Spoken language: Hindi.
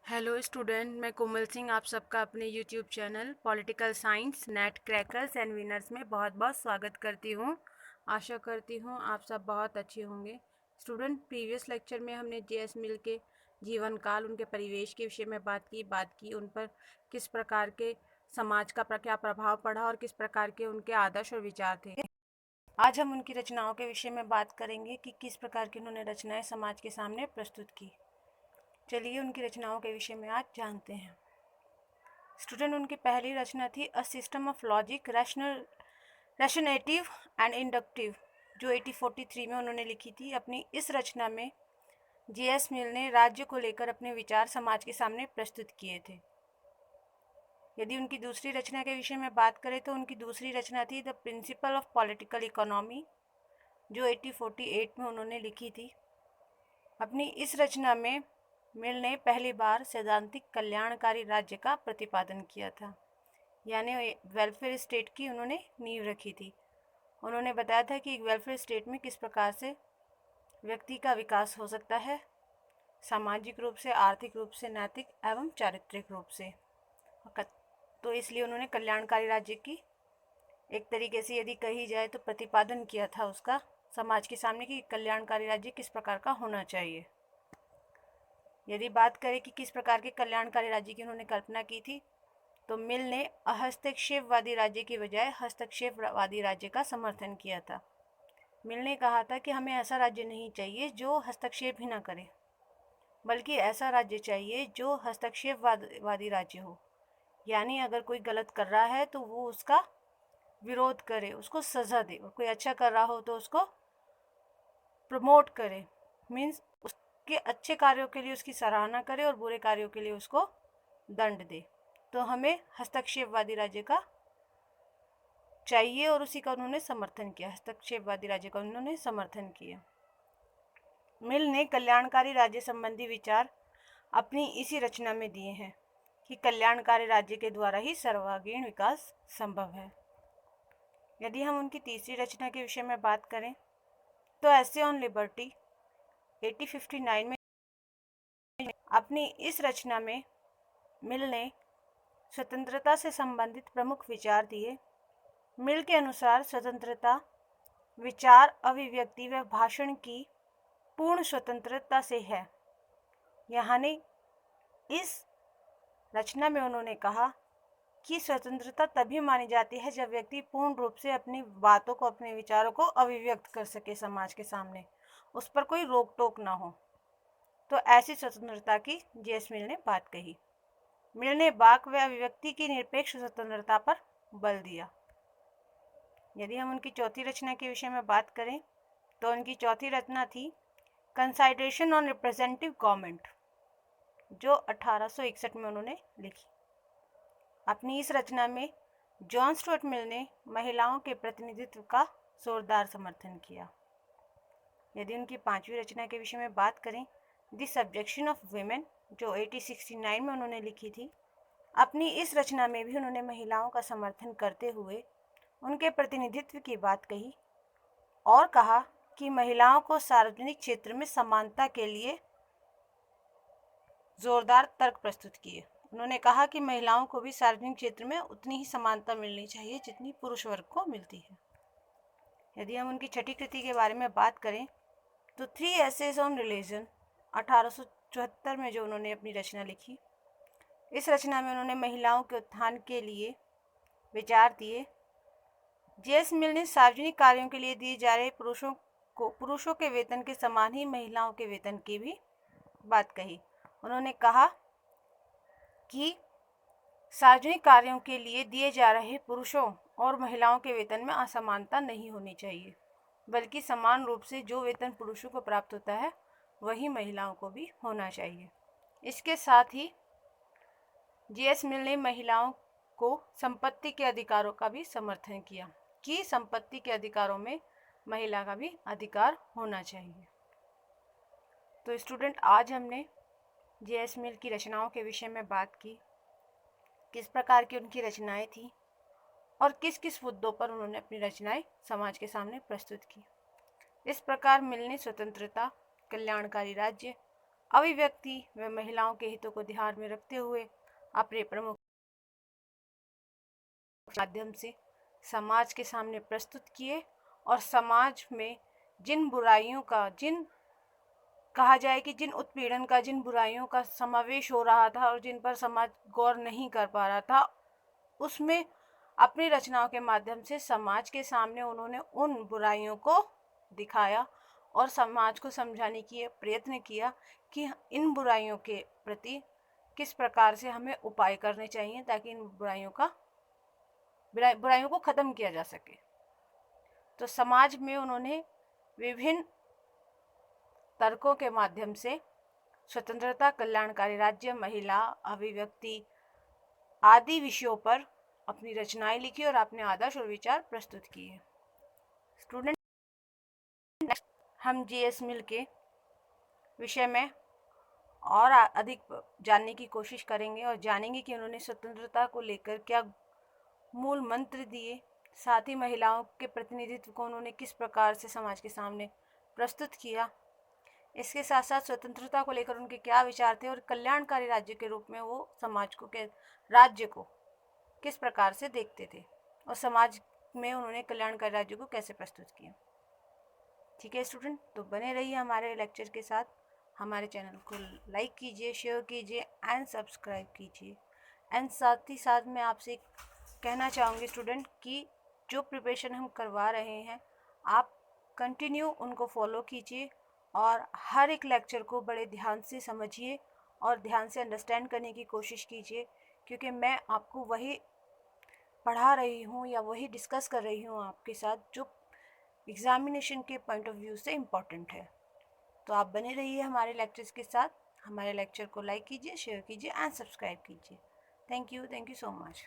हेलो स्टूडेंट, मैं कोमल सिंह आप सबका अपने YouTube channel political science net crackers and winners में बहुत बहुत स्वागत करती हूँ। आशा करती हूँ आप सब बहुत अच्छे होंगे। स्टूडेंट, प्रीवियस लेक्चर में हमने जेएस मिल के जीवन काल, उनके परिवेश के विषय में बात की उन पर किस प्रकार के समाज का क्या प्रभाव पड़ा और किस प्रकार के उनके आदर्श और विचार थे। आज हम उनकी रचनाओं के विषय में बात करेंगे कि किस प्रकार की उन्होंने रचनाएं समाज के सामने प्रस्तुत की। चलिए उनकी रचनाओं के विषय में आज जानते हैं। स्टूडेंट, उनकी पहली रचना थी a system of logic ratiocinative and inductive, जो 1843 में उन्होंने लिखी थी। अपनी इस रचना में जेएस मिल ने राज्य को लेकर अपने विचार समाज के सामने प्रस्तुत किए थे। यदि उनकी दूसरी रचना के विषय में बात करें तो उनकी दूसरी रचना थी the principle of political economy, जो 1848 में उन्होंने लिखी थी। अपनी इस रचना में मिल ने पहली बार सैद्धांतिक कल्याणकारी राज्य का प्रतिपादन किया था, यानी वेलफेयर स्टेट की उन्होंने नींव रखी थी। उन्होंने बताया था कि एक वेलफेयर स्टेट में किस प्रकार से व्यक्ति का विकास हो सकता है, सामाजिक रूप से, आर्थिक रूप से, नैतिक एवं चारित्रिक रूप से। तो इसलिए उन्होंने कल्याणकारी राज्य की एक तरीके से यदि कही जाए तो प्रतिपादन किया था उसका समाज के सामने कि कल्याणकारी राज्य किस प्रकार का होना चाहिए। यदि बात करें कि किस प्रकार के कल्याणकारी राज्य की उन्होंने कल्पना की थी, तो मिल ने हस्तक्षेपवादी राज्य की बजाय हस्तक्षेपवादी राज्य का समर्थन किया था। मिल ने कहा था कि हमें ऐसा राज्य नहीं चाहिए जो हस्तक्षेप ही ना करे, बल्कि ऐसा राज्य चाहिए जो हस्तक्षेपवादी राज्य हो, यानी अगर कोई गलत कर रहा है तो वो उसका विरोध करे, उसको सजा दे, और कोई अच्छा कर रहा हो तो उसको प्रमोट करे, मीन्स उसके अच्छे कार्यों के लिए उसकी सराहना करे और बुरे कार्यों के लिए उसको दंड दे। तो हमें हस्तक्षेपवादी राज्य का चाहिए और उसी का उन्होंने समर्थन किया। हस्तक्षेपवादी राज्य का उन्होंने समर्थन किया। मिल ने कल्याणकारी राज्य संबंधी विचार अपनी इसी रचना में दिए हैं कि कल्याणकारी राज्य के द्वारा ही सर्वांगीण विकास संभव है। यदि हम उनकी तीसरी रचना के विषय में बात करें तो एसे ऑन लिबर्टी 1859 में अपनी इस रचना में मिल ने स्वतंत्रता से संबंधित प्रमुख विचार दिए। मिल के अनुसार स्वतंत्रता विचार, अभिव्यक्ति व भाषण की पूर्ण स्वतंत्रता से है। यानी इस रचना में उन्होंने कहा कि स्वतंत्रता तभी मानी जाती है जब व्यक्ति पूर्ण रूप से अपनी बातों को, अपने विचारों को अभिव्यक्त कर सके समाज के सामने, उस पर कोई रोक टोक ना हो। तो ऐसी स्वतंत्रता की जेएस मिल ने बात कही। मिल ने वाक व अभिव्यक्ति की निरपेक्ष स्वतंत्रता पर बल दिया। यदि हम उनकी चौथी रचना के विषय में बात करें तो उनकी चौथी रचना थी कंसाइडरेशन ऑन रिप्रेजेंटेटिव गवर्नमेंट, जो 1861 में उन्होंने लिखी। अपनी इस रचना में जॉन स्टुअर्ट मिल ने महिलाओं के प्रतिनिधित्व का जोरदार समर्थन किया। यदि उनकी पांचवी रचना के विषय में बात करें, द सब्जेक्शन ऑफ वीमेन, जो 1869 में उन्होंने लिखी थी। अपनी इस रचना में भी उन्होंने महिलाओं का समर्थन करते हुए उनके प्रतिनिधित्व की बात कही और कहा कि महिलाओं को सार्वजनिक क्षेत्र में समानता के लिए जोरदार तर्क प्रस्तुत किए। उन्होंने कहा कि महिलाओं को भी सार्वजनिक क्षेत्र में उतनी ही समानता मिलनी चाहिए जितनी पुरुष वर्ग को मिलती है। यदि हम उनकी छठी कृति के बारे में बात करें तो 3 एसेज ऑन रिलीजन 1874 में जो उन्होंने अपनी रचना लिखी, इस रचना में उन्होंने महिलाओं के उत्थान के लिए विचार दिए। जेएस मिल ने सार्वजनिक कार्यों के लिए दिए जा रहे पुरुषों के वेतन के समान ही महिलाओं के वेतन की भी बात कही। उन्होंने कहा कि सार्वजनिक कार्यों के लिए दिए जा रहे पुरुषों और महिलाओं के वेतन में असमानता नहीं होनी चाहिए, बल्कि समान रूप से जो वेतन पुरुषों को प्राप्त होता है वही महिलाओं को भी होना चाहिए। इसके साथ ही जेएस मिल ने महिलाओं को संपत्ति के अधिकारों का भी समर्थन किया कि संपत्ति के अधिकारों में महिला का भी अधिकार होना चाहिए। तो स्टूडेंट, आज हमने जेएस मिल की रचनाओं के विषय में बात की, किस प्रकार की उनकी रचनाएं थी और किस किस मुद्दों पर उन्होंने अपनी रचनाएं समाज के सामने प्रस्तुत की। इस प्रकार मिल ने स्वतंत्रता, कल्याणकारी राज्य, अभिव्यक्ति व महिलाओं के हितों को ध्यान में रखते हुए अपने प्रमुख माध्यम से समाज के सामने प्रस्तुत किए और समाज में जिन बुराइयों का, जिन कहा जाए कि जिन उत्पीड़न का, जिन बुराइयों का समावेश हो रहा था और जिन पर समाज गौर नहीं कर पा रहा था, उसमें अपनी रचनाओं के माध्यम से समाज के सामने उन्होंने उन बुराइयों को दिखाया और समाज को समझाने की प्रयत्न किया कि इन बुराइयों के प्रति किस प्रकार से हमें उपाय करने चाहिए ताकि इन बुराइयों को ख़त्म किया जा सके। तो समाज में उन्होंने विभिन्न तर्कों के माध्यम से स्वतंत्रता, कल्याणकारी राज्य, महिला, अभिव्यक्ति आदि विषयों पर अपनी रचनाएं लिखी और अपने आदर्श और विचार प्रस्तुत किए। स्टूडेंट, हम जीएस मिल के विषय में और अधिक जानने की कोशिश करेंगे और जानेंगे कि उन्होंने स्वतंत्रता को लेकर क्या मूल मंत्र दिए, साथ ही महिलाओं के प्रतिनिधित्व को उन्होंने किस प्रकार से समाज के सामने प्रस्तुत किया। इसके साथ साथ स्वतंत्रता को लेकर उनके क्या विचार थे और कल्याणकारी राज्य के रूप में वो समाज को राज्य को किस प्रकार से देखते थे और समाज में उन्होंने कल्याणकारी राज्य को कैसे प्रस्तुत किया। ठीक है स्टूडेंट, तो बने रहिए हमारे लेक्चर के साथ। हमारे चैनल को लाइक कीजिए, शेयर कीजिए एंड सब्सक्राइब कीजिए। एंड साथ ही साथ मैं आपसे कहना चाहूँगी स्टूडेंट कि जो प्रिपरेशन हम करवा रहे हैं आप कंटिन्यू उनको फॉलो कीजिए और हर एक लेक्चर को बड़े ध्यान से समझिए और ध्यान से अंडरस्टैंड करने की कोशिश कीजिए, क्योंकि मैं आपको वही पढ़ा रही हूँ या वही डिस्कस कर रही हूँ आपके साथ जो एग्ज़ामिनेशन के पॉइंट ऑफ व्यू से इम्पॉर्टेंट है। तो आप बने रहिए हमारे लेक्चर्स के साथ। हमारे लेक्चर को लाइक कीजिए, शेयर कीजिए एंड सब्सक्राइब कीजिए। Thank you so much.